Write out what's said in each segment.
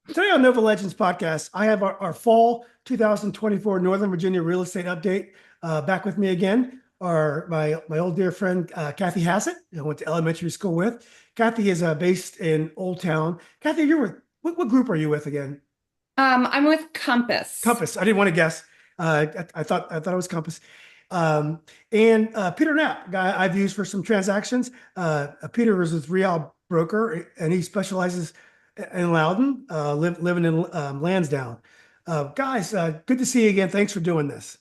Today on Nova Legends podcast, I have our fall 2024 Northern Virginia real estate update. Back with me again are my old dear friend Kathy Hassett, who I went to elementary school with. Kathy is based in Old Town. Kathy, you're with what group are you with again? I'm with Compass. Compass. I didn't want to guess. I thought it was Compass. And Peter Knapp, guy I've used for some transactions. Peter is with Real Broker, and he specializes in Loudoun, living in Lansdowne. Guys, good to see you again. Thanks for doing this.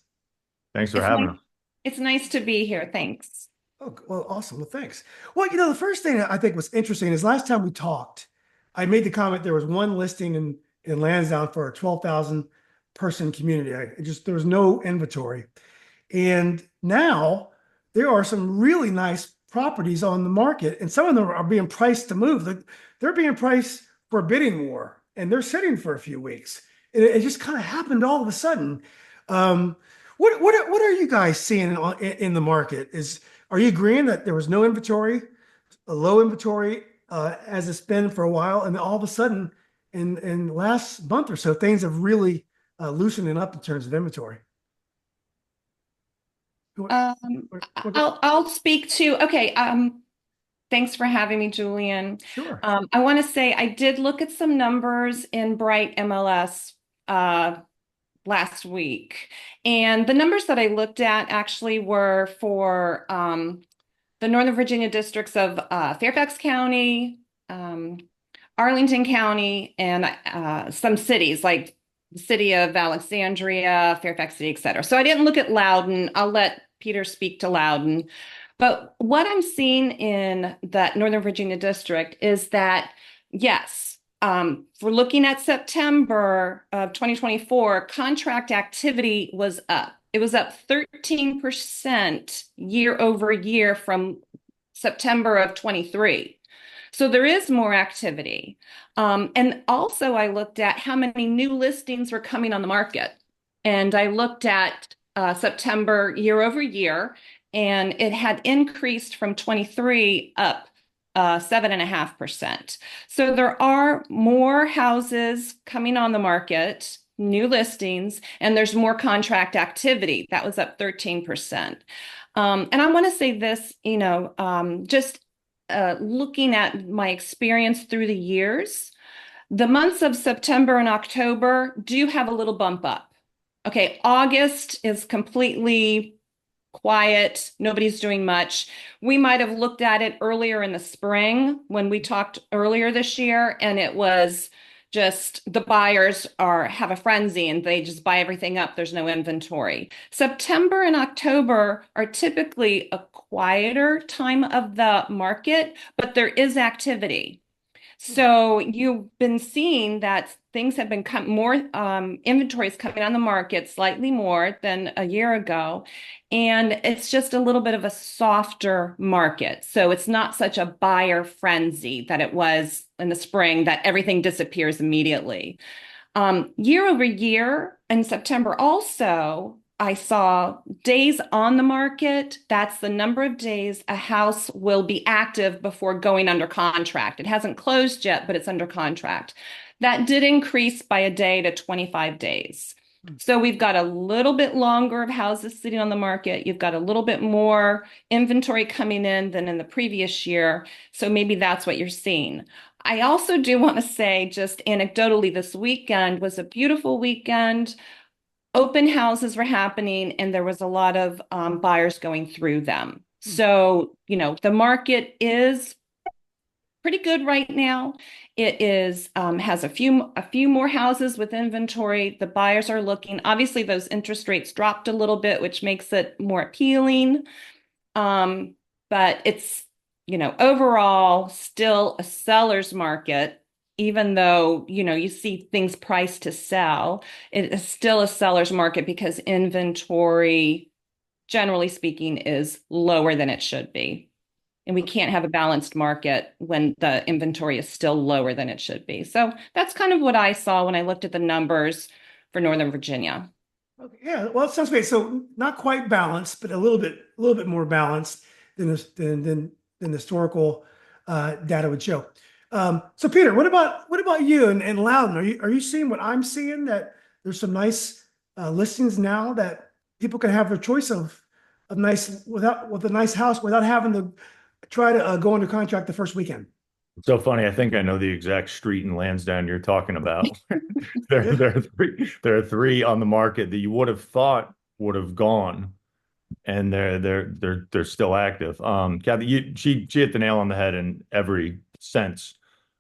Thanks for It's having nice. us. It's nice to be here. Thanks. Oh, well, awesome. Well, thanks. Well, the first thing that I think was interesting is last time we talked, I made the comment there was one listing in Lansdowne for a 12,000 person community. There was no inventory. And now there are some really nice properties on the market, and some of them are being priced to move. They're being priced for a bidding war, and they're sitting for a few weeks. It just kind of happened all of a sudden. Um, what are you guys seeing in the market? Are you agreeing that there was no inventory, a low inventory, as it's been for a while, and then all of a sudden, in the last month or so, things have really loosening up in terms of inventory? What- Um, what- I'll speak to. Okay. Thanks for having me, Julian. Sure. I want to say I did look at some numbers in Bright MLS last week, and the numbers that I looked at actually were for the Northern Virginia districts of Fairfax County, um, Arlington County, and some cities like the city of Alexandria, Fairfax City, et cetera. So I didn't look at Loudoun. I'll let Peter speak to Loudoun. But what I'm seeing in that Northern Virginia district is that, yes, for looking at September of 2024, contract activity was up. It was up 13% year over year from September of 23. So there is more activity. And also, I looked at how many new listings were coming on the market. And I looked at September year over year, and it had increased from 23 up 7.5%. So there are more houses coming on the market, new listings, and there's more contract activity. That was up 13%. And I want to say this, just looking at my experience through the years, the months of September and October do have a little bump up. Okay, August is completely quiet. Nobody's doing much. We might have looked at it earlier in the spring when we talked earlier this year, and it was just the buyers have a frenzy and they just buy everything up. There's no inventory. September and October are typically a quieter time of the market, but there is activity. So you've been seeing that things have been more inventories coming on the market slightly more than a year ago, and it's just a little bit of a softer market. So it's not such a buyer frenzy that it was in the spring that everything disappears immediately. Year over year in September also, I saw days on the market. That's the number of days a house will be active before going under contract. It hasn't closed yet, but it's under contract. That did increase by a day to 25 days. So we've got a little bit longer of houses sitting on the market. You've got a little bit more inventory coming in than in the previous year. So maybe that's what you're seeing. I also do want to say, just anecdotally, this weekend was a beautiful weekend. Open houses were happening, and there was a lot of buyers going through them. So, the market is pretty good right now. It is has a few more houses with inventory. The buyers are looking. Obviously, those interest rates dropped a little bit, which makes it more appealing. But it's, overall still a seller's market, even though, you see things priced to sell. It is still a seller's market because inventory, generally speaking, is lower than it should be. And we can't have a balanced market when the inventory is still lower than it should be. So that's kind of what I saw when I looked at the numbers for Northern Virginia. Okay, yeah, well, it sounds great. So not quite balanced, but a little bit more balanced than historical data would show. So Peter, what about you and Loudon? Are you seeing what I'm seeing, that there's some nice listings now that people can have their choice of nice with a nice house without having to try to go under contract the first weekend? It's so funny. I think I know the exact street in Lansdowne you're talking about. There, Yeah. there are three on the market that you would have thought would have gone, and they're still active. Kathy, she hit the nail on the head in every sense,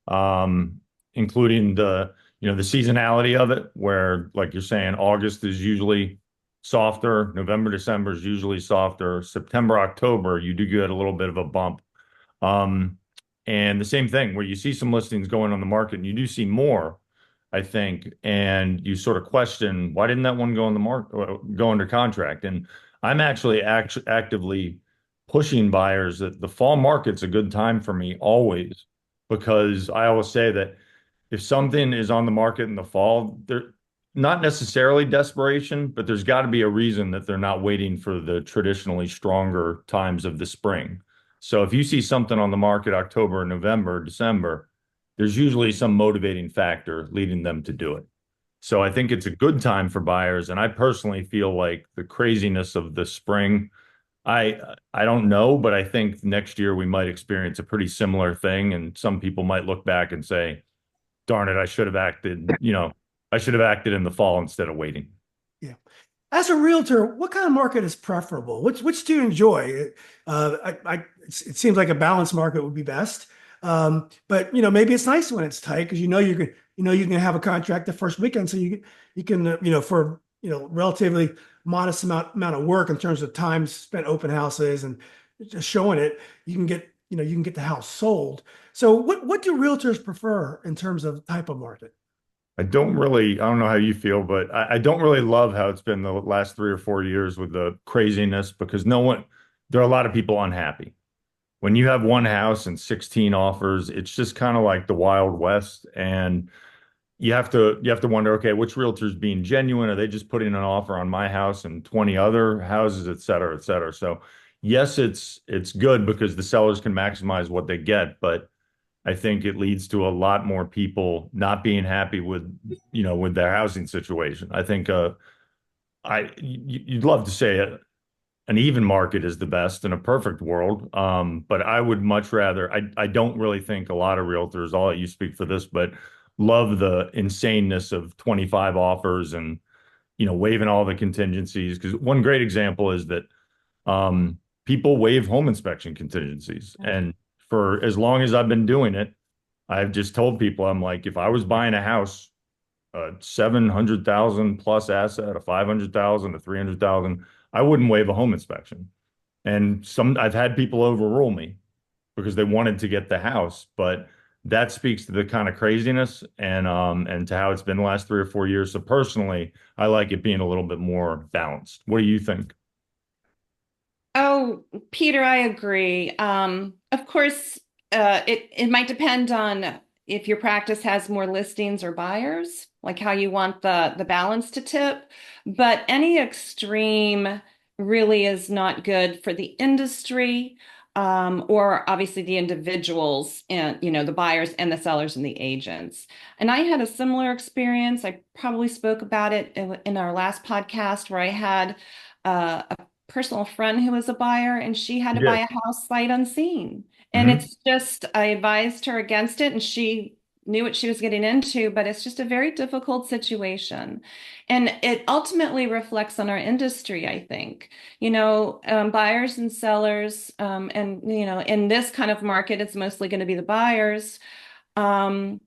um, including the seasonality of it, where like you're saying, August is usually softer, November, December is usually softer, September, October, you do get a little bit of a bump. Um, and the same thing where you see some listings going on the market and you do see more, I think, and you sort of question why didn't that one go on the market, go under contract? And I'm actually actively pushing buyers that the fall market's a good time for me always, because I always say that if something is on the market in the fall, they're not necessarily desperation, but there's got to be a reason that they're not waiting for the traditionally stronger times of the spring. So if you see something on the market October, November, December, there's usually some motivating factor leading them to do it. So I think it's a good time for buyers. And I personally feel like the craziness of the spring, I don't know, but I think next year we might experience a pretty similar thing. And some people might look back and say, darn it, I should have acted in the fall instead of waiting. Yeah. As a realtor, what kind of market is preferable? Which do you enjoy? It seems like a balanced market would be best. But maybe it's nice when it's tight because you can have a contract the first weekend, so you can for relatively modest amount of work in terms of time spent open houses and just showing it, you can get the house sold. So what do realtors prefer in terms of type of market? I don't know how you feel, but I don't really love how it's been the last 3 or 4 years with the craziness because there are a lot of people unhappy. When you have one house and 16 offers, it's just kind of like the Wild West. And you have to wonder, okay, which realtor's being genuine? Are they just putting an offer on my house and 20 other houses, et cetera, et cetera? So yes, it's good because the sellers can maximize what they get, but I think it leads to a lot more people not being happy with their housing situation. I think you'd love to say an even market is the best in a perfect world. But I would much rather, I don't really think a lot of realtors, I'll let you speak for this, but love the insaneness of 25 offers and, waiving all the contingencies. Because one great example is that people waive home inspection contingencies. And for as long as I've been doing it, I've just told people, I'm like, if I was buying a house, a 700,000 plus asset, a 500,000, a 300,000, I wouldn't waive a home inspection. And I've had people overrule me because they wanted to get the house, but that speaks to the kind of craziness and to how it's been the last 3 or 4 years. So personally, I like it being a little bit more balanced. What do you think? Oh, Peter, I agree. Of course, it might depend on if your practice has more listings or buyers, like how you want the balance to tip. But any extreme really is not good for the industry, or obviously the individuals and the buyers and the sellers and the agents. And I had a similar experience. I probably spoke about it in our last podcast where I had a personal friend who was a buyer and she had to buy Yeah. a house sight unseen. And Hmm. it's just, I advised her against it and she knew what she was getting into, but it's just a very difficult situation. And it ultimately reflects on our industry, I think. Buyers and sellers, and, in this kind of market, it's mostly going to be the buyers. Um,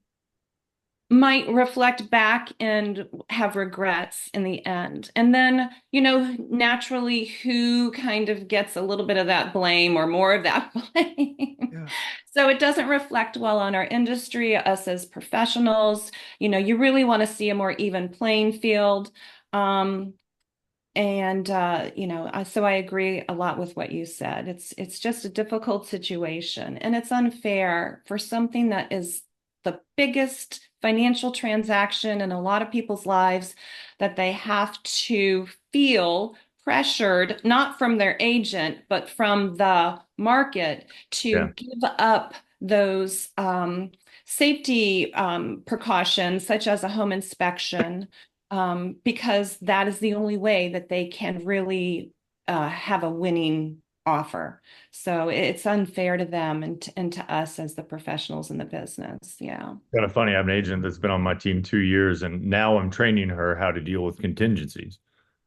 might reflect back and have regrets in the end. And then, naturally, who kind of gets a little bit of that blame or more of that blame? Yeah. So it doesn't reflect well on our industry, us as professionals. You really want to see a more even playing field. Um, so I agree a lot with what you said. It's just a difficult situation, and it's unfair for something that is the biggest financial transaction in a lot of people's lives that they have to feel pressured, not from their agent, but from the market to Yeah. give up those safety precautions, such as a home inspection, because that is the only way that they can really have a winning offer. So it's unfair to them and to us as the professionals in the business. Yeah. Kind of funny. I have an agent that's been on my team 2 years, and now I'm training her how to deal with contingencies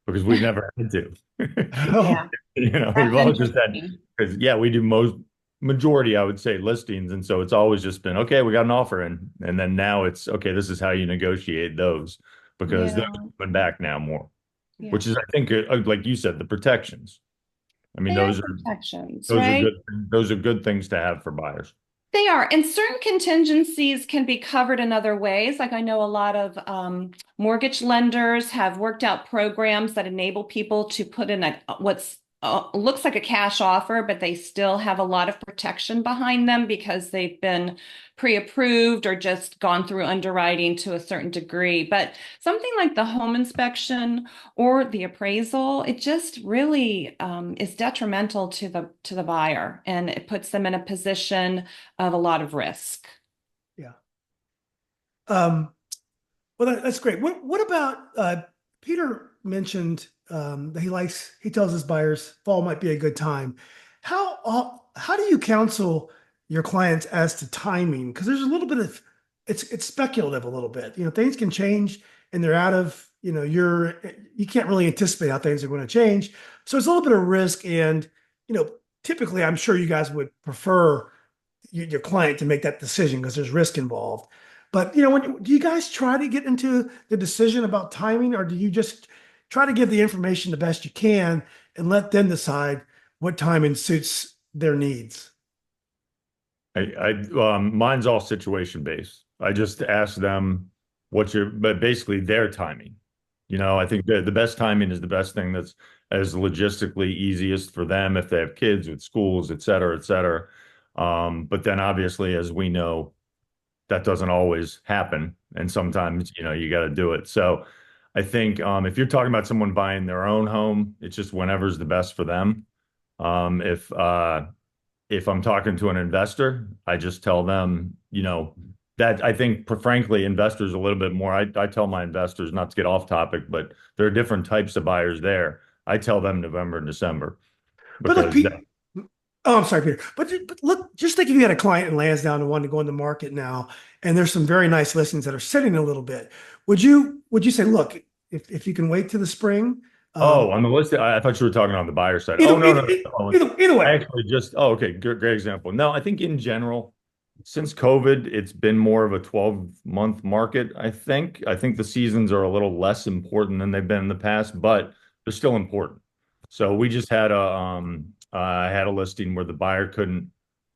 because we've never had to. Yeah, We've that's always just had, interesting. because yeah, we do most majority, I would say, listings, and so it's always just been okay. We got an offer in, and then now it's okay. This is how you negotiate those because they're Yeah, coming back now more, yeah. which is, I think, like you said, the protections. I mean, They are protections, those are right? good. Those are good things to have for buyers. They are, and certain contingencies can be covered in other ways. Like I know a lot of mortgage lenders have worked out programs that enable people to put in a what's looks like a cash offer, but they still have a lot of protection behind them because they've been pre-approved or just gone through underwriting to a certain degree. But something like the home inspection or the appraisal, it just really is detrimental to the buyer, and it puts them in a position of a lot of risk. Yeah. Um, well, that's great. What about Peter mentioned that he tells his buyers fall might be a good time. How do you counsel your clients as to timing? Because there's a little bit of it's speculative a little bit. Things can change and they're out of you can't really anticipate how things are going to change. So it's a little bit of risk, and typically I'm sure you guys would prefer your client to make that decision because there's risk involved. But do you guys try to get into the decision about timing, or do you just try to give the information the best you can and let them decide what timing suits their needs? Mine's all situation based. I just ask them but basically their timing. I think the best timing is the best thing that's as logistically easiest for them if they have kids with schools, et cetera, et cetera. But then obviously, as we know, that doesn't always happen. And sometimes, you got to do it. So I think if you're talking about someone buying their own home, it's just whenever's the best for them. Um, if uh, if I'm talking to an investor, I just tell them, that I think, frankly, investors a little bit more. I tell my investors, not to get off topic, but there are different types of buyers there. I tell them November and December But look, because Pete. Oh, I'm sorry, Peter. But look, just think if you had a client in Lansdowne and wanted to go in the market now, and there's some very nice listings that are sitting a little bit. Would you say, look, if you can wait to the spring, oh, um, on the list, I thought you were talking on the buyer side. Oh, either no, no, either no. Oh, either I way. actually okay, great example. No, I think in general, since COVID, it's been more of a 12-month market, I think. I think the seasons are a little less important than they've been in the past, but they're still important. So we just had I had a listing where the buyer couldn't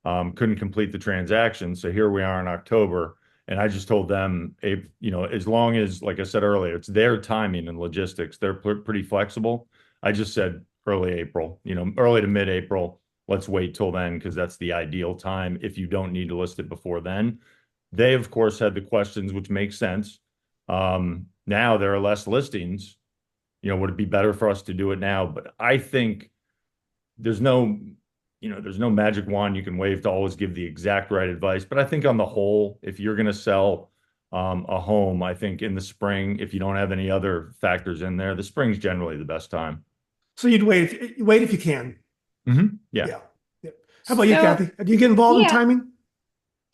complete the transaction. So here we are in October, and I just told them, as long as, like I said earlier, it's their timing and logistics, they're pretty flexible. I just said early April, early to mid-April. Let's wait till then because that's the ideal time if you don't need to list it before then. They, of course, had the questions, which makes sense. Now there are less listings. Would it be better for us to do it now? But I think there's no, there's no magic wand you can wave to always give the exact right advice. But I think on the whole, if you're going to sell a home, I think in the spring, if you don't have any other factors in there, the spring's generally the best time. So you'd wait if you can. Yeah. Yeah. Yeah. How about you, So, Kathy? Do you get involved in yeah. timing?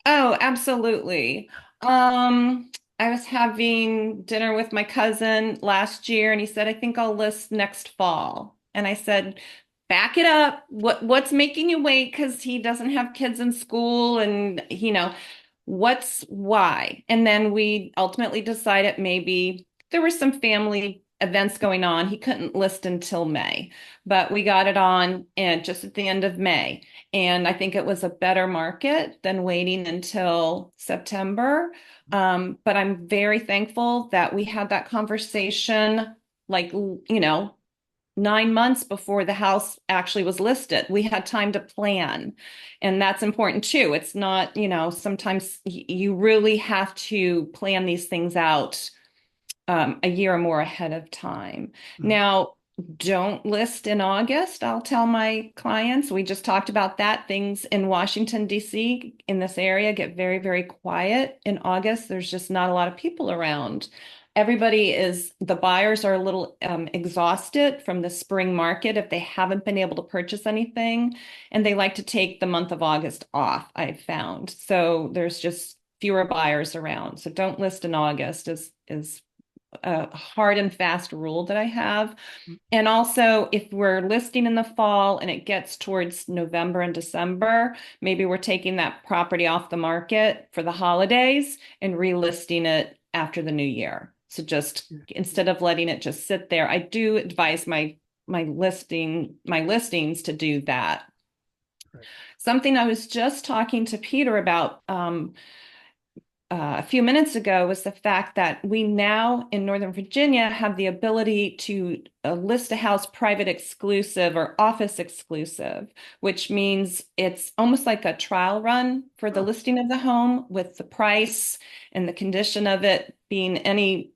Oh, absolutely. I was having dinner with my cousin last year, and he said, I think I'll list next fall. And I said, back it up. What's making you wait? Because he doesn't have kids in school, and what's why? And then we ultimately decided maybe there were some family events going on. He couldn't list until May, but we got it on and just at the end of May. And I think it was a better market than waiting until September. But I'm very thankful that we had that conversation, like, 9 months before the house actually was listed. We had time to plan. And that's important too. It's not, sometimes you really have to plan these things out a year or more ahead of time. Mhm. Now, Don't list in August. I'll tell my clients. We just talked about that. Things in Washington, D.C., in this area get very, very quiet in August. There's just not a lot of people around. The buyers are a little exhausted from the spring market if they haven't been able to purchase anything, and they like to take the month of August off, I've found. So there's just fewer buyers around. So don't list in August is a hard and fast rule that I have. And also, if we're listing in the fall and it gets towards November and December, maybe we're taking that property off the market for the holidays and relisting it after the new year. So just instead of letting it just sit there, I do advise my listings to do that. Right. Something I was just talking to Peter about a few minutes ago was the fact that we now in Northern Virginia have the ability to list a house private exclusive or office exclusive, which means it's almost like a trial run for the listing of the home, with the price and the condition of it being any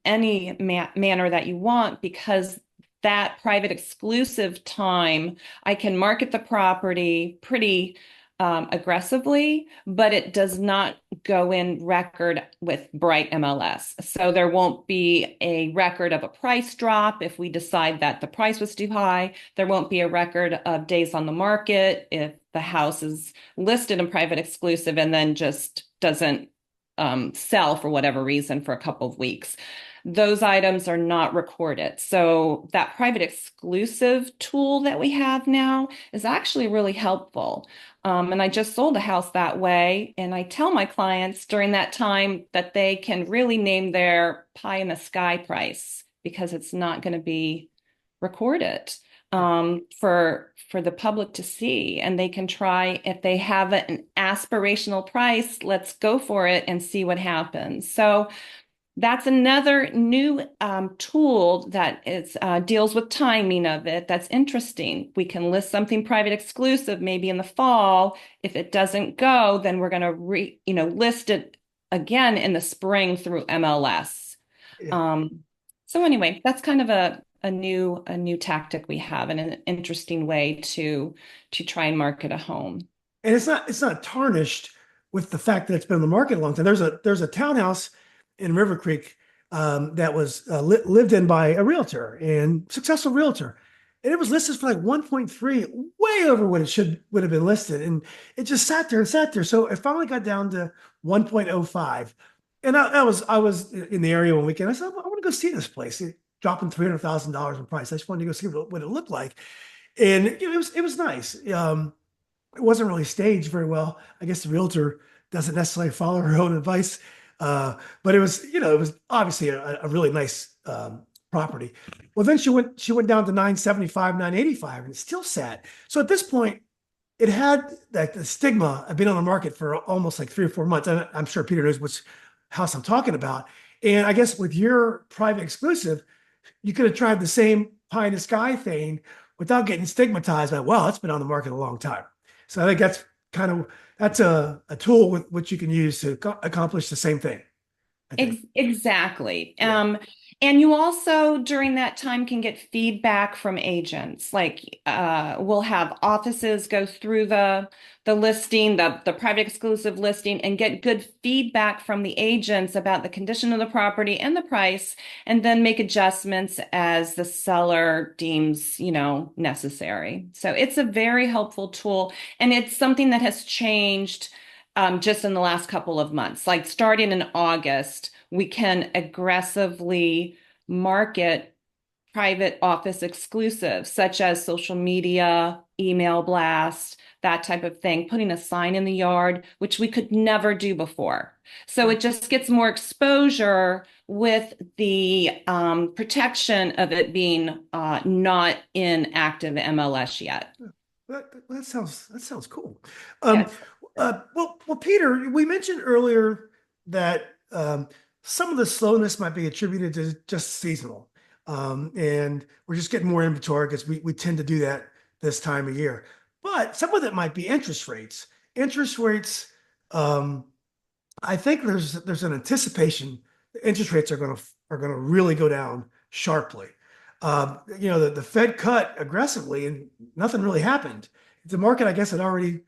manner that you want, because that private exclusive time, I can market the property pretty aggressively, but it does not go in record with Bright MLS. So there won't be a record of a price drop if we decide that the price was too high. There won't be a record of days on the market if the house is listed in private exclusive and then just doesn't sell for whatever reason for a couple of weeks. Those items are not recorded. So that private exclusive tool that we have now is actually really helpful. And I just sold a house that way. And I tell my clients during that time that they can really name their pie in the sky price, because it's not going to be recorded for the public to see. And they can try, if they have an aspirational price, let's go for it and see what happens. So that's another new tool that deals with timing of it. That's interesting. We can list something private exclusive maybe in the fall. If it doesn't go, then we're going to list it again in the spring through MLS. Yeah. So anyway, that's kind of a new tactic we have, and an interesting way to try and market a home. And it's not tarnished with the fact that it's been on the market a long time. There's a townhouse in River Creek that was lived in by a realtor, and successful realtor, and it was listed for like 1.3, way over what it would have been listed, and it just sat there and sat there. So it finally got down to 1.05, and I was in the area one weekend. I said, I want to go see this place. It dropping $300,000 in price. I just wanted to go see what it looked like, and it was nice. It wasn't really staged very well. I guess the realtor doesn't necessarily follow her own advice. But it was, it was obviously a really nice property. Well, then she went down to 975, 985, and it still sat. So at this point, it had that the stigma of being on the market for almost like 3 or 4 months. And I'm sure Peter knows which house I'm talking about. And I guess with your private exclusive, you could have tried the same pie in the sky thing without getting stigmatized by, well, it's been on the market a long time. So I think that's a tool with which you can use to accomplish the same thing, I think. Exactly. Yeah. And you also during that time can get feedback from agents. Like we'll have offices go through the listing, the private exclusive listing, and get good feedback from the agents about the condition of the property and the price, and then make adjustments as the seller deems, necessary. So it's a very helpful tool, and it's something that has changed just in the last couple of months. Like starting in August, we can aggressively market private office exclusives, such as social media, email blast, that type of thing, putting a sign in the yard, which we could never do before. So it just gets more exposure with the protection of it being not in active MLS yet. That sounds cool. Yes. Well, Peter, we mentioned earlier that some of the slowness might be attributed to just seasonal, and we're just getting more inventory because we tend to do that this time of year. But some of it might be interest rates. Interest rates, I think there's an anticipation that interest rates are going to really go down sharply. The Fed cut aggressively and nothing really happened. The market, I guess, had already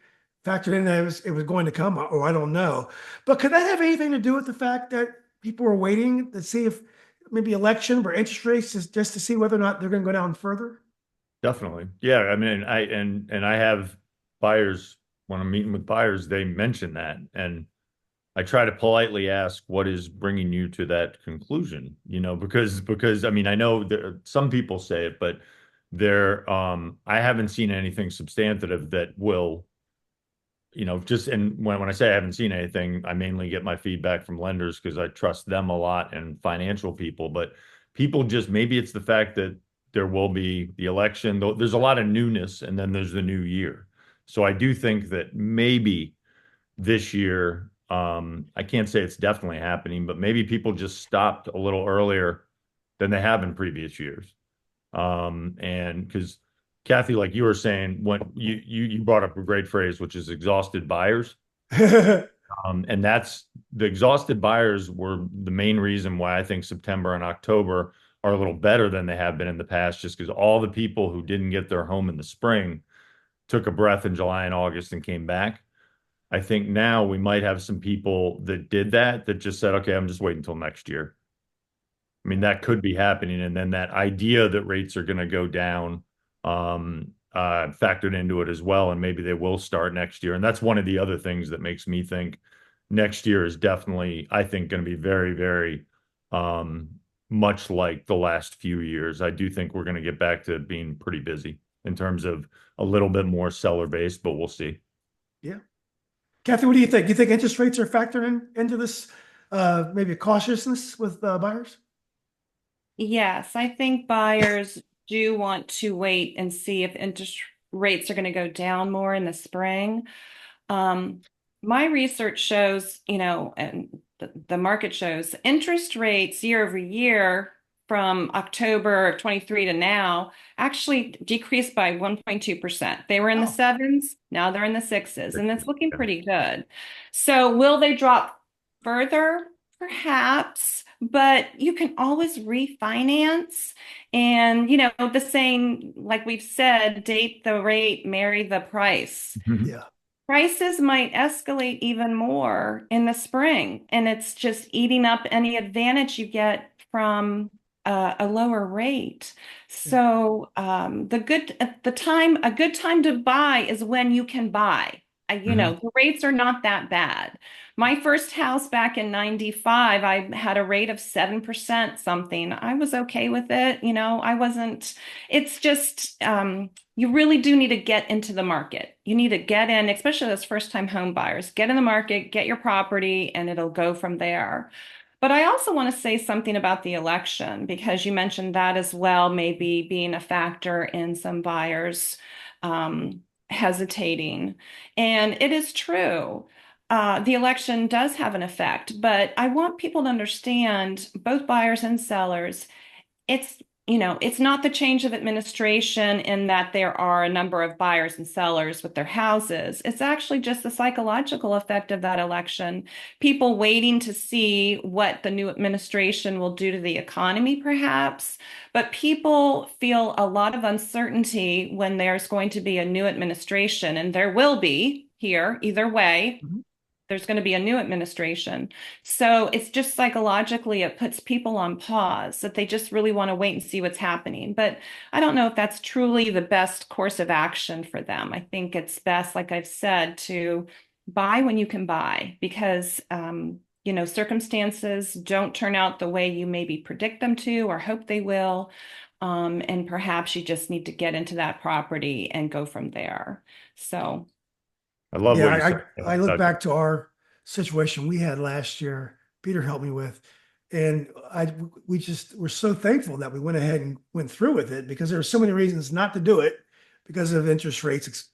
factored in that it was going to come, or I don't know. But could that have anything to do with the fact that people were waiting to see if maybe election or interest rates just to see whether or not they're going to go down further? Definitely. Yeah. I mean, I have buyers when I'm meeting with buyers, they mention that. And I try to politely ask what is bringing you to that conclusion, because I mean, I know there some people say it, but I haven't seen anything substantive that will, just and when I say I haven't seen anything, I mainly get my feedback from lenders because I trust them a lot and financial people. But people just maybe it's the fact that there will be the election, though there's a lot of newness, and then there's the new year. So I do think that maybe this year, I can't say it's definitely happening, but maybe people just stopped a little earlier than they have in previous years. And because Kathy, like you were saying, when you brought up a great phrase, which is exhausted buyers. And that's the exhausted buyers were the main reason why I think September and October are a little better than they have been in the past, just because all the people who didn't get their home in the spring took a breath in July and August and came back. I think now we might have some people that did that just said, okay, I'm just waiting until next year. I mean, that could be happening. And then that idea that rates are going to go down factored into it as well. And maybe they will start next year. And that's one of the other things that makes me think next year is definitely, I think, going to be very, very much like the last few years. I do think we're going to get back to being pretty busy in terms of a little bit more seller based, but we'll see. Yeah. Kathy, what do you think? Do you think interest rates are factoring into this maybe cautiousness with buyers? Yes, I think buyers do want to wait and see if interest rates are going to go down more in the spring. Um, my research shows, and the market shows interest rates year over year from October of 23 to now actually decreased by 1.2%. They were in the Oh, sevens, now they're in the sixes, and it's looking pretty good. So will they drop further? Perhaps, but you can always refinance. And, the saying, like we've said, date the rate, marry the price. yeah. Prices might escalate even more in the spring, and it's just eating up any advantage you get from a lower rate. So a good time to buy is when you can buy. The rates are not that bad. My first house back in 95, I had a rate of 7% something. I was okay with it. I wasn't, it's just, you really do need to get into the market. You need to get in, especially those first-time home buyers. Get in the market, get your property, and it'll go from there. But I also want to say something about the election because you mentioned that as well, maybe being a factor in some buyers hesitating. And it is true. The election does have an effect, but I want people to understand, both buyers and sellers, it's it's not the change of administration in that there are a number of buyers and sellers with their houses. It's actually just the psychological effect of that election. People waiting to see what the new administration will do to the economy, perhaps. But people feel a lot of uncertainty when there's going to be a new administration, and there will be here either way. Mhm. There's going to be a new administration. So it's just psychologically, it puts people on pause that they just really want to wait and see what's happening. But I don't know if that's truly the best course of action for them. I think it's best, like I've said, to buy when you can buy because, circumstances don't turn out the way you maybe predict them to or hope they will. And perhaps you just need to get into that property and go from there. So. I love what you Yeah, said. I look back to our situation we had last year. Peter helped me with, and we just were so thankful that we went ahead and went through with it because there were so many reasons not to do it because of interest rates,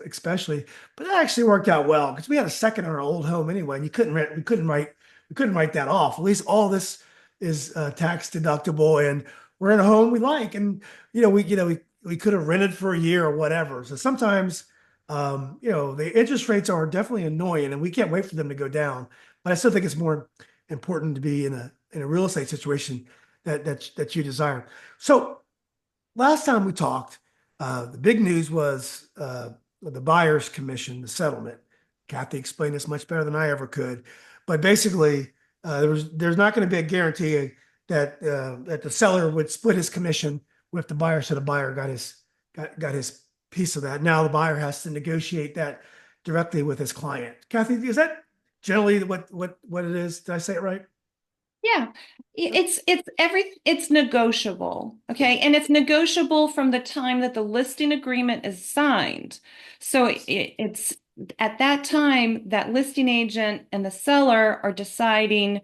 especially. But it actually worked out well because we had a second on our old home anyway, and you couldn't rent. We couldn't write that off. At least all this is tax deductible, and we're in a home we like, and we could have rented for a year or whatever. So sometimes the interest rates are definitely annoying and we can't wait for them to go down. But I still think it's more important to be in a real estate situation that you desire. So last time we talked, the big news was the buyer's commission, the settlement. Kathy explained this much better than I ever could. But basically, there's not going to be a guarantee that the seller would split his commission with the buyer, so the buyer got his piece of that. Now the buyer has to negotiate that directly with his client. Kathy, is that generally what it is? Did I say it right? Yeah, it's negotiable, okay? And it's negotiable from the time that the listing agreement is signed. So it's at that time that listing agent and the seller are deciding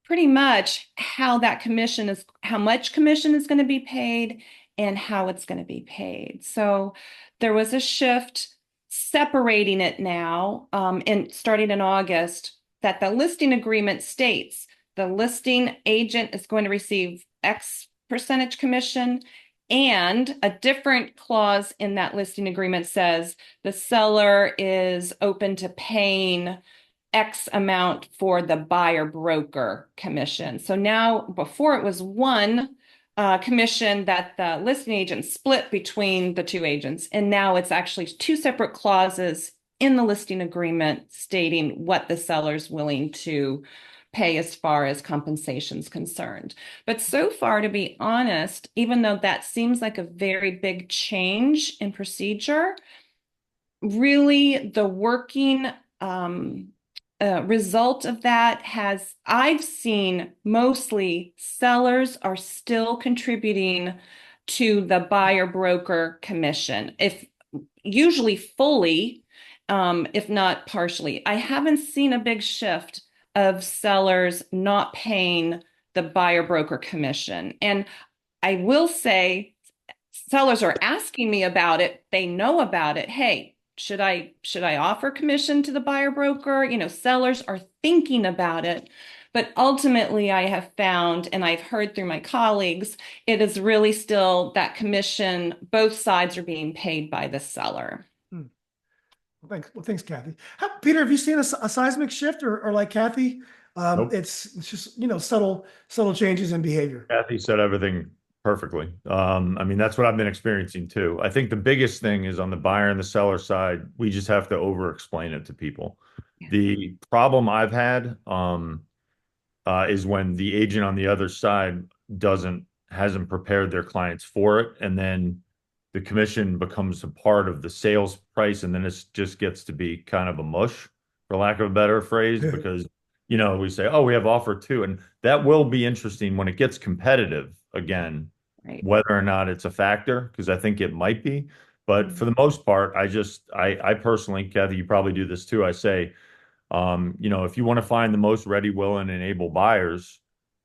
pretty much how much commission is going to be paid and how it's going to be paid. So there was a shift separating it now, and starting in August, that the listing agreement states the listing agent is going to receive X percentage commission, and a different clause in that listing agreement says the seller is open to paying X amount for the buyer broker commission. So now, before it was one commission that the listing agent split between the two agents, and now it's actually two separate clauses in the listing agreement stating what the seller's willing to pay as far as compensation is concerned. But so far, to be honest, even though that seems like a very big change in procedure, really the working result of that I've seen mostly sellers are still contributing to the buyer broker commission, if usually fully, if not partially. I haven't seen a big shift of sellers not paying the buyer broker commission. And I will say, sellers are asking me about it. They know about it. Hey, should I offer commission to the buyer broker? Sellers are thinking about it. But ultimately, I have found, and I've heard through my colleagues, it is really still that commission, both sides are being paid by the seller. Well, thanks, Kathy. Peter, have you seen a seismic shift or like Kathy? Nope. It's just, subtle changes in behavior. Kathy said everything perfectly. I mean, that's what I've been experiencing too. I think the biggest thing is on the buyer and the seller side, we just have to over explain it to people. Yeah. The problem I've had is when the agent on the other side hasn't prepared their clients for it, and then the commission becomes a part of the sales price, and then it just gets to be kind of a mush, for lack of a better phrase, because we say, oh, we have offer two, and that will be interesting when it gets competitive again, Right. whether or not it's a factor, because I think it might be. But for the most part, I personally, Kathy, you probably do this too. I say, if you want to find the most ready, willing, and able buyers,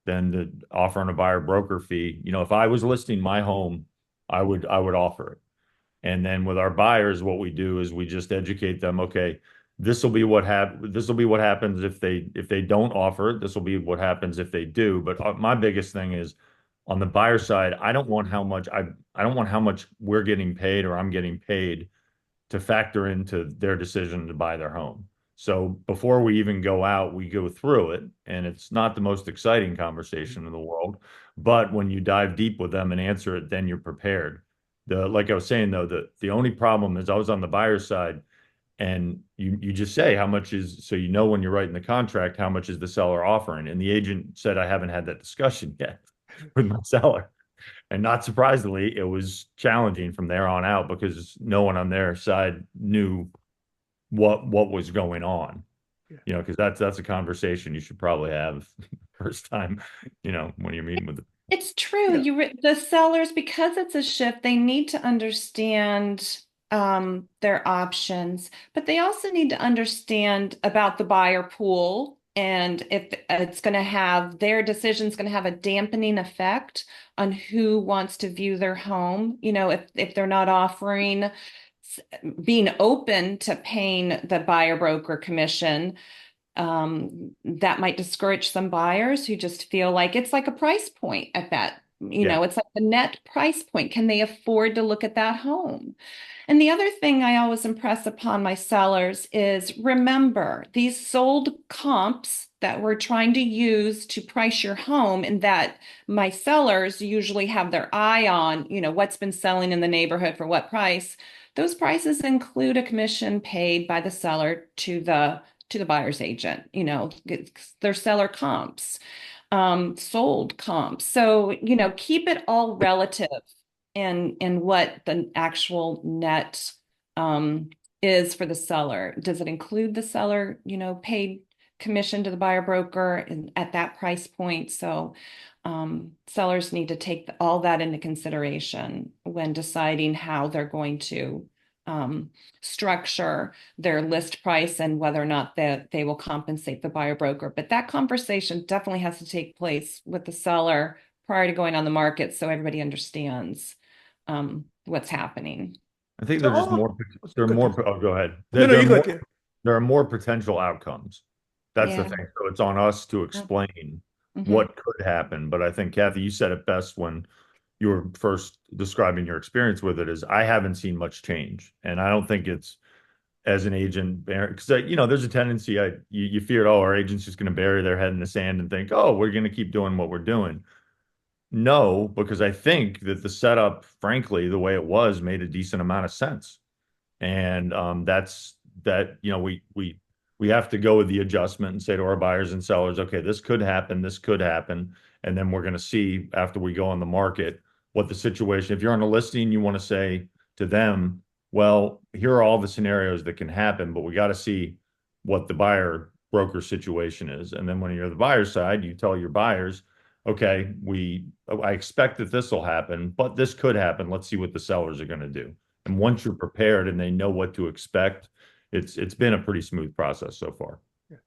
then the offer on a buyer broker fee. If I was listing my home, I would offer it. And then with our buyers, what we do is we just educate them. Okay, this will be what happens if they don't offer it. This will be what happens if they do. But my biggest thing is on the buyer side, I don't want how much we're getting paid or I'm getting paid to factor into their decision to buy their home. So before we even go out, we go through it, and it's not the most exciting conversation in the world. But when you dive deep with them and answer it, then you're prepared. Like I was saying though, the only problem is I was on the buyer side, and you just say how much is, so when you're writing the contract, how much is the seller offering? And the agent said, I haven't had that discussion yet with my seller. And not surprisingly, it was challenging from there on out because no one on their side knew what was going on. Yeah. Because that's a conversation you should probably have first time, when you're meeting with them. It's true. Yeah. The sellers, because it's a shift, they need to understand their options, but they also need to understand about the buyer pool, and if it's going to have their decision's going to have a dampening effect on who wants to view their home. If they're not offering, being open to paying the buyer broker commission, that might discourage some buyers who just feel like it's like a price point at that, it's like the net price point. Can they afford to look at that home? And the other thing I always impress upon my sellers is, remember, these sold comps that we're trying to use to price your home, and that my sellers usually have their eye on, what's been selling in the neighborhood for what price. Those prices include a commission paid by the seller to the buyer's agent, their seller comps, sold comps. So, keep it all relative in what the actual net is for the seller. Does it include the seller, paid commission to the buyer broker at that price point? So sellers need to take all that into consideration when deciding how they're going to structure their list price and whether or not they will compensate the buyer broker. But that conversation definitely has to take place with the seller prior to going on the market, so everybody understands what's happening. I think So they're just more, there are good. more, oh, go ahead. No, no, There are you go more, ahead. there are more potential outcomes. That's the Yeah. thing. So it's on us to explain Mhm. what could happen. But I think, Kathy, you said it best when you were first describing your experience with it, is I haven't seen much change. And I don't think it's as an agent, because there's a tendency, you fear, oh, our agent's just going to bury their head in the sand and think, oh, we're going to keep doing what we're doing. No, because I think that the setup, frankly, the way it was, made a decent amount of sense. And that's that, we have to go with the adjustment and say to our buyers and sellers, okay, this could happen. And then we're going to see after we go on the market what the situation. If you're on a listing, you want to say to them, well, here are all the scenarios that can happen, but we got to see what the buyer broker situation is. And then when you're the buyer side, you tell your buyers, okay, I expect that this will happen, but this could happen. Let's see what the sellers are going to do. And once you're prepared and they know what to expect, it's been a pretty smooth process so far. Yeah.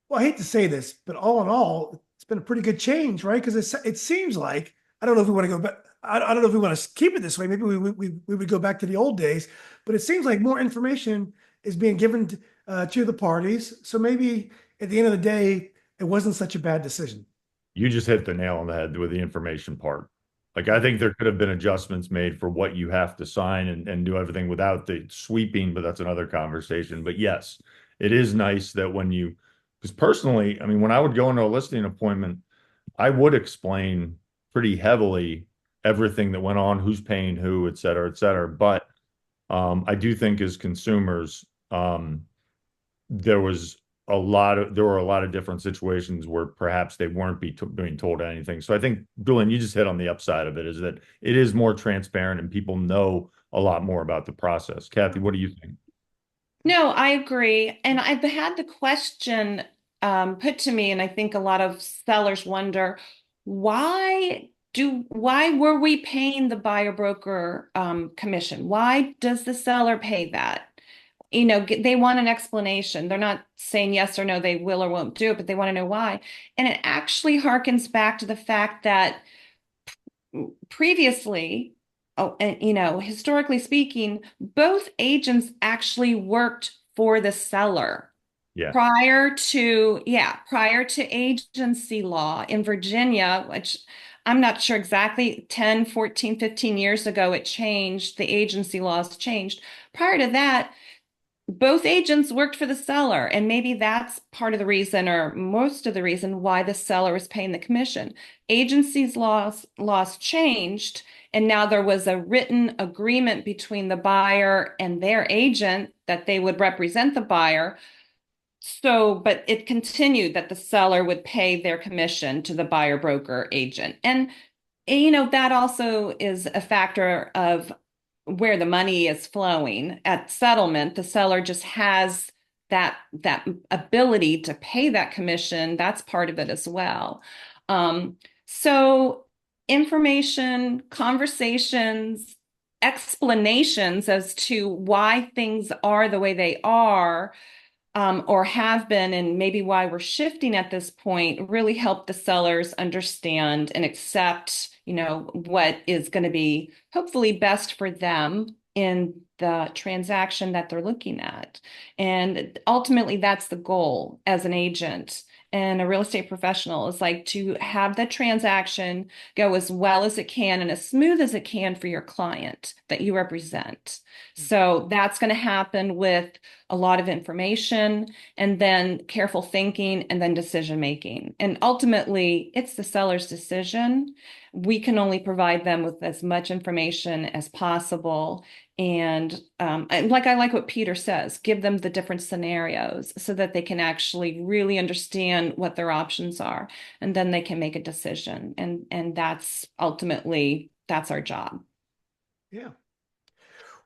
Well, I hate to say this, but all in all, it's been a pretty good change, right? Because it seems like, I don't know if we want to go back. I don't know if we want to keep it this way. Maybe we would go back to the old days, but it seems like more information is being given to the parties. So maybe at the end of the day, it wasn't such a bad decision. You just hit the nail on the head with the information part. Like, I think there could have been adjustments made for what you have to sign and do everything without the sweeping, but that's another conversation. But yes, it is nice that because personally, I mean, when I would go into a listing appointment, I would explain pretty heavily everything that went on, who's paying who, et cetera, et cetera. But I do think as consumers, there were a lot of different situations where perhaps they weren't being told anything. So I think, Julian, you just hit on the upside of it, is that it is more transparent and people know a lot more about the process. Kathy, what do you think? No, I agree. And I've had the question put to me, and I think a lot of sellers wonder, why were we paying the buyer broker commission? Why does the seller pay that? They want an explanation. They're not saying yes or no, they will or won't do it, but they want to know why. And it actually harkens back to the fact that previously, and historically speaking, both agents actually worked for the seller Yeah. prior to agency law in Virginia, which I'm not sure exactly, 10, 14, 15 years ago, it changed. The agency laws changed. Prior to that, both agents worked for the seller, and maybe that's part of the reason, or most of the reason, why the seller was paying the commission. Agencies laws changed, and now there was a written agreement between the buyer and their agent that they would represent the buyer. So, but it continued that the seller would pay their commission to the buyer broker agent. And that also is a factor of where the money is flowing. At settlement, the seller just has that ability to pay that commission. That's part of it as well. So information, conversations, explanations as to why things are the way they are, or have been, and maybe why we're shifting at this point, really help the sellers understand and accept, what is going to be hopefully best for them in the transaction that they're looking at. And ultimately, that's the goal as an agent. and a real estate professional is like to have the transaction go as well as it can and as smooth as it can for your client that you represent. So that's going to happen with a lot of information and then careful thinking and then decision making. And ultimately, it's the seller's decision. We can only provide them with as much information as possible. And like I like what Peter says, give them the different scenarios so that they can actually really understand what their options are, and then they can make a decision. And that's ultimately that's our job. Yeah.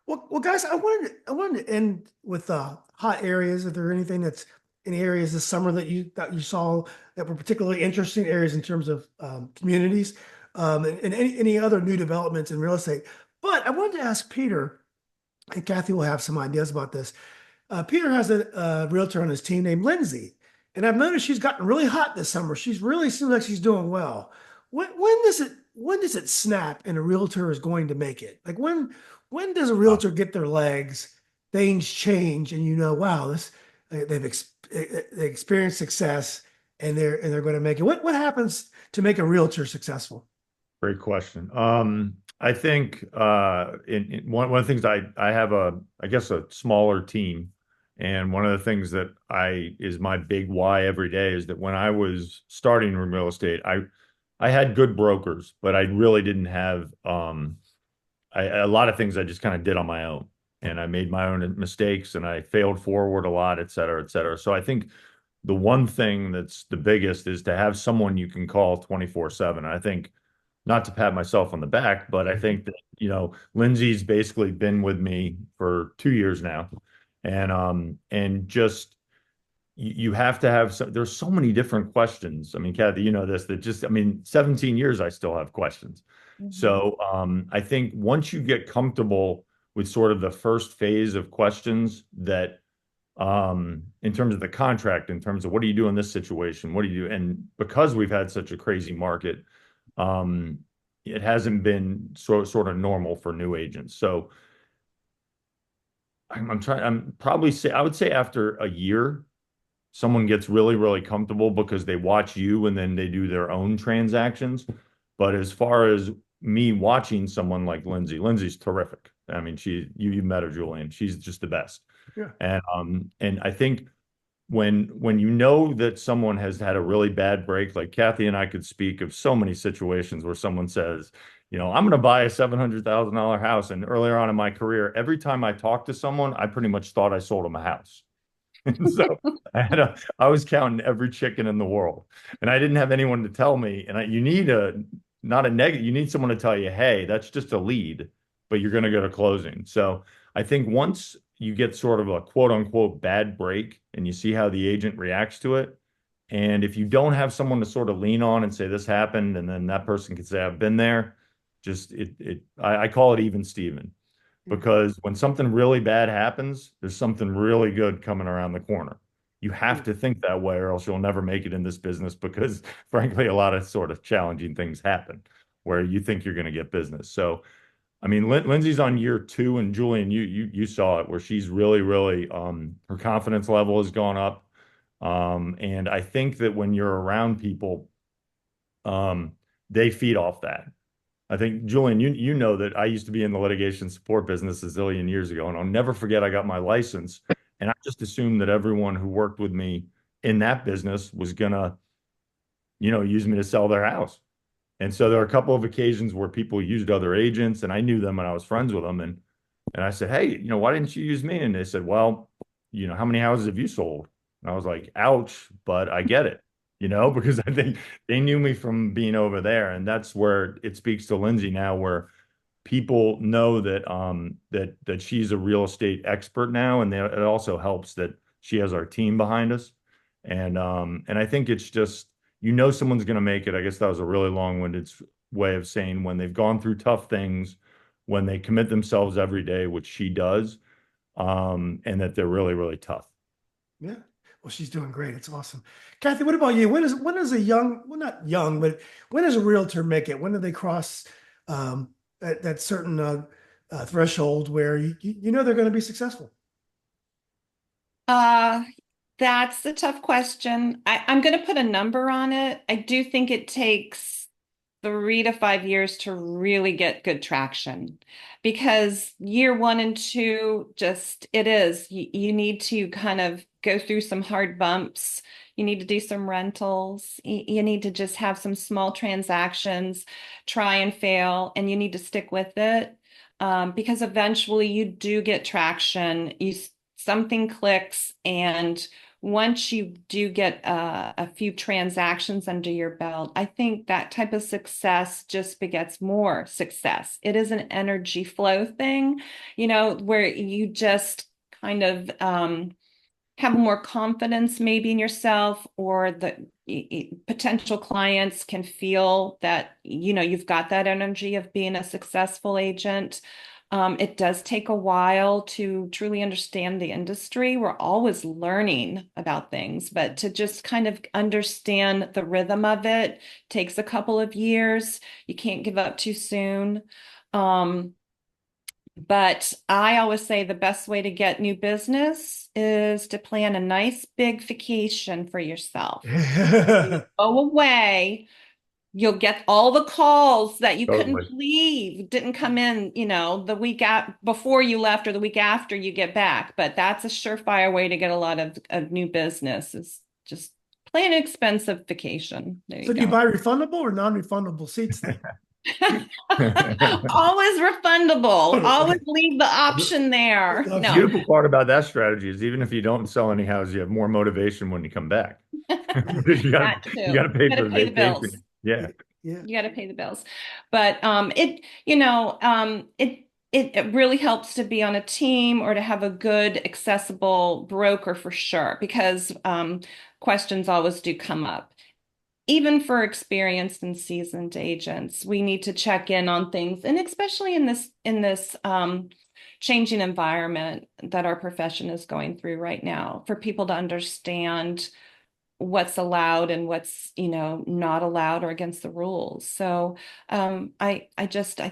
Well, guys, I wanted to end with hot areas. If there anything that's any areas this summer that you saw that were particularly interesting areas in terms of communities, and any other new developments in real estate. But I wanted to ask Peter, and Kathy will have some ideas about this. Peter has a realtor on his team named Lindsay, and I've noticed she's gotten really hot this summer. She's really seems like she's doing well. When does it snap and a realtor is going to make it? Like when does a realtor get their legs? Things change, and wow, they experienced success, and they're going to make it. What happens to make a realtor successful? Great question. I think in one of the things I have I guess a smaller team, and one of the things that I is my big why every day is that when I was starting in real estate, I had good brokers, but I really didn't have a lot of things I just kind of did on my own, and I made my own mistakes, and I failed forward a lot, et cetera, et cetera. So I think the one thing that's the biggest is to have someone you can call 24/7. I think not to pat myself on the back, but I think that, Lindsay's basically been with me for 2 years now. And just you have to have there's so many different questions. I mean, Kathy, you know this, that just, I mean, 17 years, I still have questions. So I think once you get comfortable with sort of the first phase of questions that in terms of the contract, in terms of what do you do in this situation? What do you do? And because we've had such a crazy market, it hasn't been sort of normal for new agents. So I would say after a year, someone gets really, really comfortable because they watch you and then they do their own transactions. But as far as me watching someone like Lindsay's terrific. I mean, you met her, Julian. She's just the best. Yeah. And I think when you know that someone has had a really bad break, like Kathy and I could speak of so many situations where someone says, I'm going to buy a $700,000 house. And earlier on in my career, every time I talked to someone, I pretty much thought I sold them a house. And so I was counting every chicken in the world, and I didn't have anyone to tell me. And you need not a negative, you need someone to tell you, hey, that's just a lead, but you're going to go to closing. So I think once you get sort of a quote unquote bad break and you see how the agent reacts to it, and if you don't have someone to sort of lean on and say this happened, and then that person can say I've been there, I call it even Steven. Because when something really bad happens, there's something really good coming around the corner. You have to think that way, or else you'll never make it in this business because, frankly, a lot of sort of challenging things happen where you think you're going to get business. So, I mean, Lindsay's on year 2, and Julian, you saw it where she's really, really her confidence level has gone up. And I think that when you're around people, they feed off that. I think, Julian, you know that I used to be in the litigation support business a zillion years ago, and I'll never forget I got my license, and I just assumed that everyone who worked with me in that business was gonna, use me to sell their house. And so there are a couple of occasions where people used other agents, and I knew them and I was friends with them, and I said, hey, why didn't you use me? And they said, well, how many houses have you sold? And I was like, ouch, but I get it. Because I think they knew me from being over there. And that's where it speaks to Lindsay now, where people know that she's a real estate expert now. And it also helps that she has our team behind us. And I think it's just, someone's going to make it. I guess that was a really long-winded way of saying when they've gone through tough things, when they commit themselves every day, which she does, and that they're really, really tough. Yeah. Well, she's doing great. It's awesome. Kathy, what about you? When is a young, well, not young, but when does a realtor make it? When do they cross that certain threshold where you know they're going to be successful? Uh, That's a tough question. I'm going to put a number on it. I do think it takes 3 to 5 years to really get good traction because year 1 and 2, just it is. You need to kind of go through some hard bumps. You need to do some rentals. You need to just have some small transactions, try and fail, and you need to stick with it because eventually you do get traction. Something clicks, and once you do get a few transactions under your belt, I think that type of success just begets more success. It is an energy flow thing, where you just kind of have more confidence maybe in yourself, or the potential clients can feel that, you've got that energy of being a successful agent. It does take a while to truly understand the industry. We're always learning about things, but to just kind of understand the rhythm of it takes a couple of years. You can't give up too soon. But I always say the best way to get new business is to plan a nice big vacation for yourself. Go away. You'll get all the calls that you couldn't Totally. believe didn't come in, the week before you left or the week after you get back. But that's a surefire way to get a lot of new business, is just plan an expensive vacation. There So you do you go. buy refundable or non-refundable seats then? Always refundable. Always leave the option there. The No, beautiful part about that strategy is even if you don't sell any houses, you have more motivation when you come back. Because you that too. gotta pay Got for to the pay the bills. vacation. Yeah. Yeah. You got to pay the bills. But it really helps to be on a team or to have a good accessible broker for sure, because questions always do come up. Even for experienced and seasoned agents, we need to check in on things, and especially in this changing environment that our profession is going through right now, for people to understand what's allowed and what's not allowed or against the rules. So I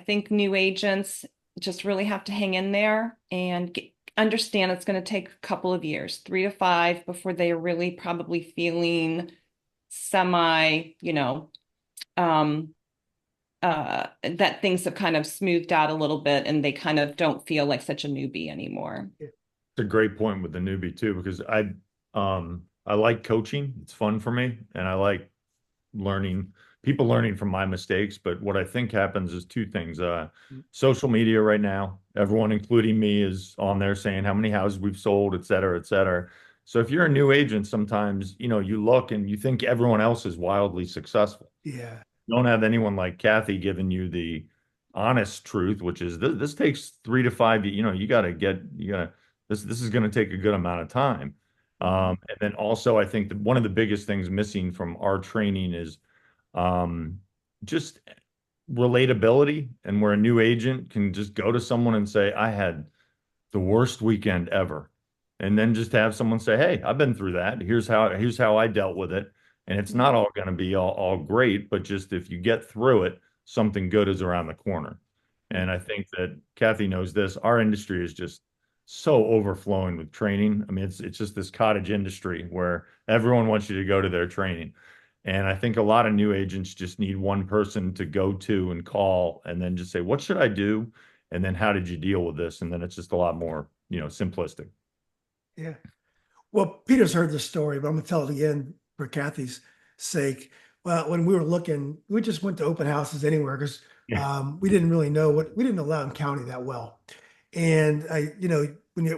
think new agents just really have to hang in there and understand it's going to take a couple of years, 3 to 5, before they are really probably feeling semi, um, that things have kind of smoothed out a little bit and they kind of don't feel like such a newbie anymore. It's a great point with the newbie too, because I like coaching. It's fun for me, and I like learning people learning from my mistakes. But what I think happens is two things. Social media right now, everyone, including me, is on there saying how many houses we've sold, et cetera, et cetera. So if you're a new agent, sometimes, you look and you think everyone else is wildly successful. Yeah. You don't have anyone like Kathy giving you the honest truth, which is this takes 3 to 5, this is going to take a good amount of time. And then also, I think that one of the biggest things missing from our training is just relatability, and where a new agent can just go to someone and say, I had the worst weekend ever. And then just have someone say, hey, I've been through that. Here's how I dealt with it. And it's not all going to be all great, but just if you get through it, something good is around the corner. And I think that Kathy knows this. Our industry is just so overflowing with training. I mean, it's just this cottage industry where everyone wants you to go to their training. And I think a lot of new agents just need one person to go to and call and then just say, what should I do? And then how did you deal with this? And then it's just a lot more, simplistic. Yeah. Well, Peter's heard the story, but I'm gonna tell it again for Kathy's sake. Well, when we were looking, we just went to open houses anywhere because Yeah. we didn't really know we didn't know Loudoun County that well. And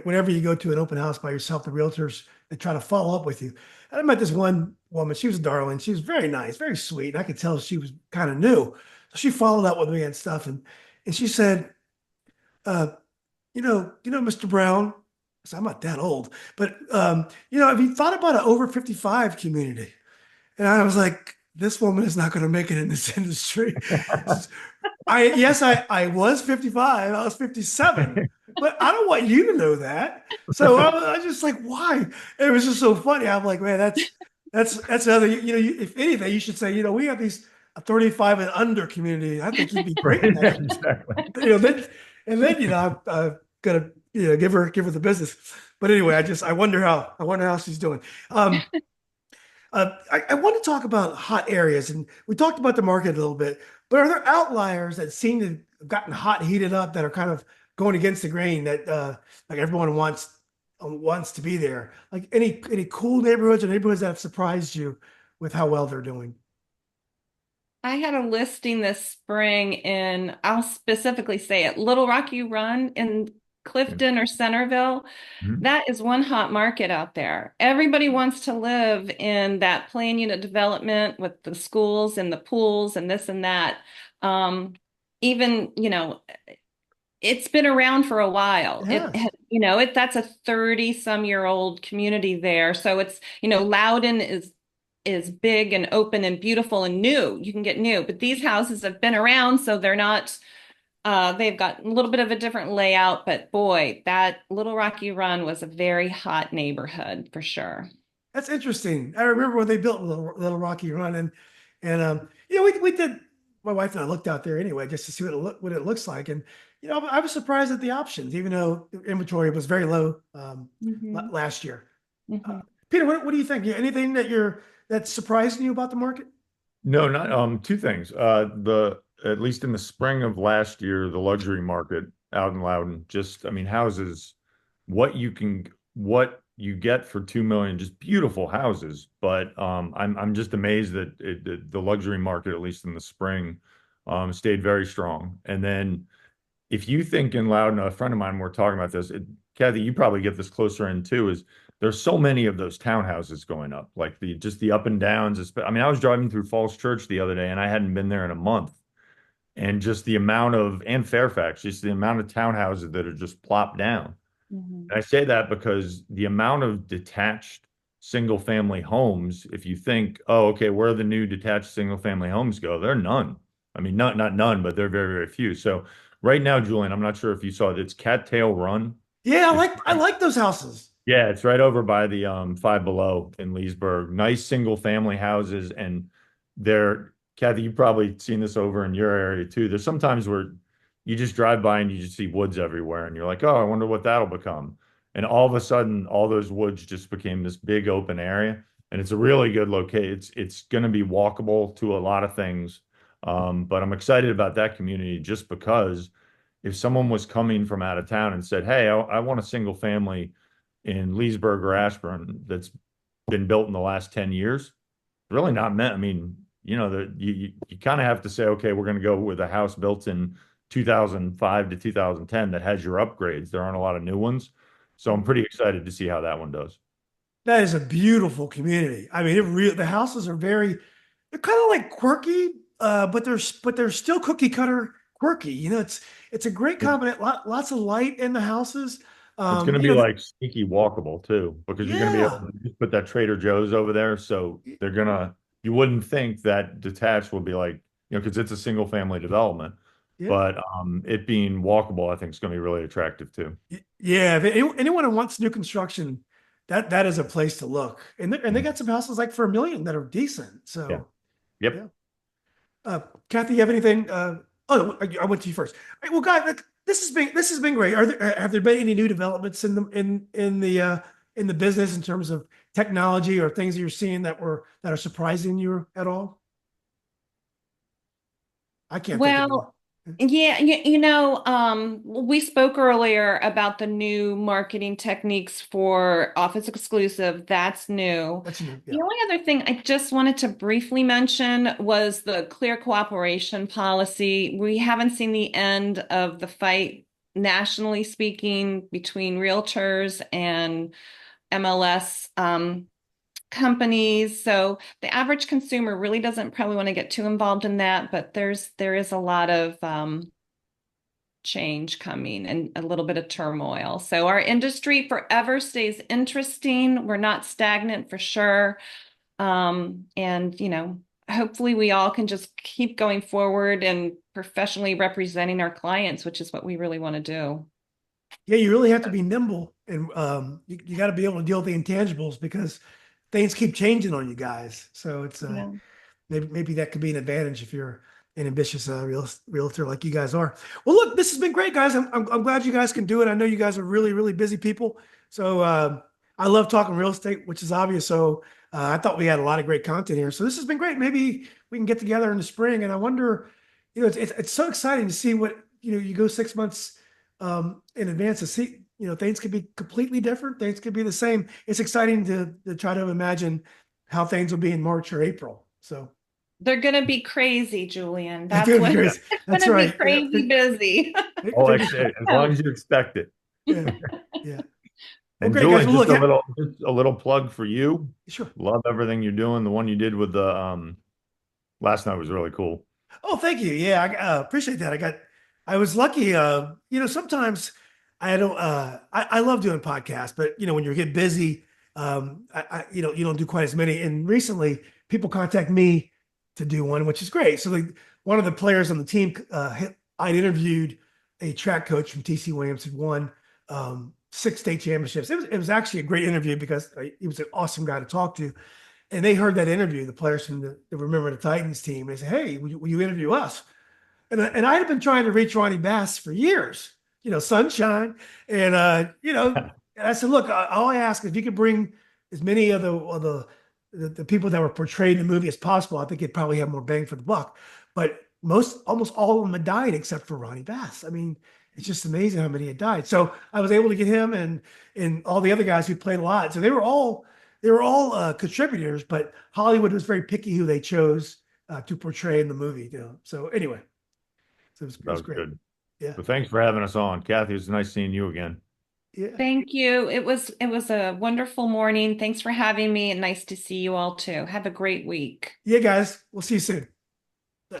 whenever you go to an open house by yourself, the realtors, they try to follow up with you. And I met this one woman. She was a darling. She was very nice, very sweet. And I could tell she was kind of new. So she followed up with me and stuff. And she said, uh, Mr. Brown, I said, I'm not that old, but have you thought about an over 55 community? And I was like, this woman is not going to make it in this industry. I was 55, I was 57, but I don't want you to know that. So I was just like, why? It was just so funny. I'm like, man, that's another, if anything, you should say, we have these 35 and under community. I think you'd be great in that. Exactly. Then, I'm gonna, give her the business. But anyway, I wonder how she's doing. Um, I want to talk about hot areas, and we talked about the market a little bit. But are there outliers that seem to have gotten hot, heated up, that are kind of going against the grain that like everyone wants to be there? Like any cool neighborhoods or neighborhoods that have surprised you with how well they're doing? I had a listing this spring in, I'll specifically say it, Little Rocky Run in Clifton or Centerville. Mhm. That is one hot market out there. Everybody wants to live in that plan unit development with the schools and the pools and this and that. Um, Even, it's been around for a while. Yes. That's a 30 some year old community there. So it's, Loudoun is big and open and beautiful and new. You can get new, but these houses have been around, so they're not they've got a little bit of a different layout, but boy, that Little Rocky Run was a very hot neighborhood for sure. That's interesting. I remember when they built Little Rocky Run, and we did. My wife and I looked out there anyway just to see what it looks like, and I was surprised at the options, even though the inventory was very low Mhm. last year. Uh, Mhm. Peter, what do you think? Anything that's surprising you about the market? No, not two things. The At least in the spring of last year, the luxury market out in Loudoun, just I mean, houses, what you get for 2 million, just beautiful houses. But I'm just amazed that the luxury market, at least in the spring, stayed very strong. And then if you think in Loudon, a friend of mine, we're talking about this, Kathy, you probably get this closer in too, is there's so many of those townhouses going up, like the up and downs. I mean, I was driving through Falls Church the other day and I hadn't been there in a month. And just the amount of, and Fairfax, just the amount of townhouses that are just plopped down. Mhm. And I say that because the amount of detached single family homes, if you think, oh, okay, where the new detached single family homes go, they're none. I mean, not none, but they're very, very few. So right now, Julian, I'm not sure if you saw it. It's Cattail Run. Yeah, It's I like those houses. yeah, it's right over by the Five Below in Leesburg. Nice single family houses, and they're Kathy, you've probably seen this over in your area too. There's sometimes where you just drive by and you just see woods everywhere, and you're like, oh, I wonder what that'll become. And all of a sudden, all those woods just became this big open area, and it's a really good location. It's going to be walkable to a lot of things, but I'm excited about that community just because if someone was coming from out of town and said, hey, I want a single family in Leesburg or Ashburn that's been built in the last 10 years, really not meant. I mean, you kind of have to say, okay, we're going to go with a house built in 2005 to 2010 that has your upgrades. There aren't a lot of new ones. So I'm pretty excited to see how that one does. That is a beautiful community. I mean, the houses are they're kind of like quirky, but they're still cookie cutter quirky. It's a great combination. Lots of light in the houses. It's going to be like sneaky walkable too, because you're going to be able Yeah, to just put that Trader Joe's over there. So you wouldn't think that detached will be like, because it's a single family development, yeah, but it being walkable, I think is going to be really attractive too. yeah. If anyone who wants new construction, that is a place to look. And they Mhm. got some houses like for 1 million that are decent. Yeah. So yeah. Yep. Kathy, you have anything? Oh, I went to you first. All right, well, guys, look, this has been great. Have there been any new developments in the business in terms of technology or things that you're seeing that are surprising you at all? I can't think of any. Well, yeah, we spoke earlier about the new marketing techniques for Office Exclusive. That's new. That's new. The Yeah. only other thing I just wanted to briefly mention was the clear cooperation policy. We haven't seen the end of the fight, nationally speaking, between realtors and MLS. Companies. So the average consumer really doesn't probably want to get too involved in that, but there is a lot of change coming and a little bit of turmoil. So our industry forever stays interesting. We're not stagnant for sure. And hopefully we all can just keep going forward and professionally representing our clients, which is what we really want to do. Yeah, you really have to be nimble, and you got to be able to deal with the intangibles because things keep changing on you guys. So it's Yeah. maybe that could be an advantage if you're an ambitious realtor like you guys are. Well, look, this has been great, guys. I'm glad you guys can do it. I know you guys are really, really busy people. So I love talking real estate, which is obvious. So I thought we had a lot of great content here. So this has been great. Maybe we can get together in the spring. And I wonder, it's so exciting to see what, you go 6 months in advance to see, things could be completely different. Things could be the same. It's exciting to try to imagine how things will be in March or April. So They're going to be crazy, Julian. it's That's what That's it's going to be right. crazy busy. Oh, Fingers- as long as you expect it. yeah, yeah. Well, And great guys. Julian, Well, look, just a little plug for you. sure. Love everything you're doing. The one you did with the last night was really cool. Oh, thank you. Yeah, I appreciate that. I was lucky. Sometimes I don't, I love doing podcasts, but when you get busy, you don't do quite as many. And recently people contact me to do one, which is great. So like one of the players on the team, I'd interviewed a track coach from TC Williams who won, 6 state championships. It was actually a great interview because he was an awesome guy to talk to. And they heard that interview, the players from the Remember the Titans team. They said, "Hey, will you interview us?" And I had been trying to reach Ronnie Bass for years, sunshine. And, and I said, "Look, all I ask is if you could bring as many of the people that were portrayed in the movie as possible, I think it'd probably have more bang for the buck." But almost all of them had died except for Ronnie Bass. I mean, it's just amazing how many had died. So I was able to get him and all the other guys who played a lot. So they were all contributors, but Hollywood was very picky who they chose to portray in the movie. So anyway, so it That was was great. good. Yeah, But thanks for having us on. Kathy, it was nice seeing you again. yeah, Thank you. It was a wonderful morning. Thanks for having me and nice to see you all too. Have a great week. yeah, guys. We'll see you soon.